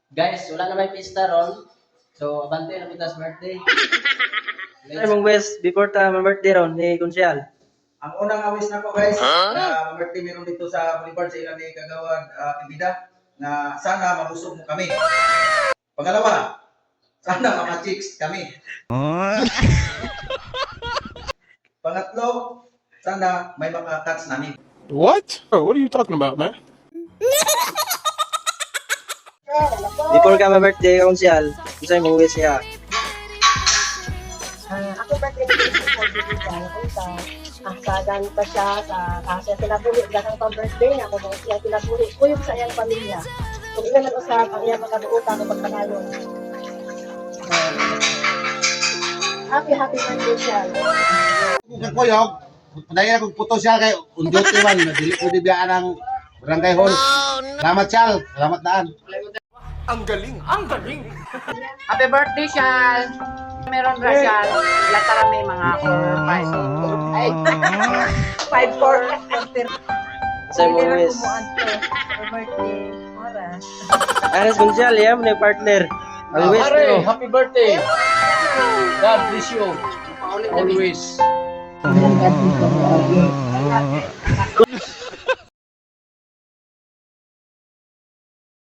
Guys, wala na may pista ron. So, abante na kita sa birthday. Ay mong best before ta birthday ron ni Kunsyal. Ang unang awis na ko guys, na birthday meron dito sa Boulevard sa ilang ni Kagawad Pibida, na sana mabusog mo kami. Pangalawa, sana mga chicks kami. Pangatlo, sana may makakats namin. What? Oh, what are you talking about, man? Before ka birthday Kunsyal, unsay mong wish niya? Ako birthday ko sa Pilipinas. Sagan pa siya sa kasi pinabuli dagang pa-birthday niya kung siya pinabuli ko yung sa iyang pamilya. Kung ina nag-usap ang iyang magkabuutan ng pagpangalon. Happy birthday siya. Kung kuyog, padayon akong puto siya kay undot naman, dili ko dibiyaan ng barangay hall. Salamat Chal, salamat daan. Happy birthday, Shal! Meron ba siya? Latara may mga 4, 5. 5, 4. Unsay mong wish? Birthday. Oras. Aras Kunsyal, ya mo partner. Ang wish Pare, mo. happy birthday. God bless you. Always.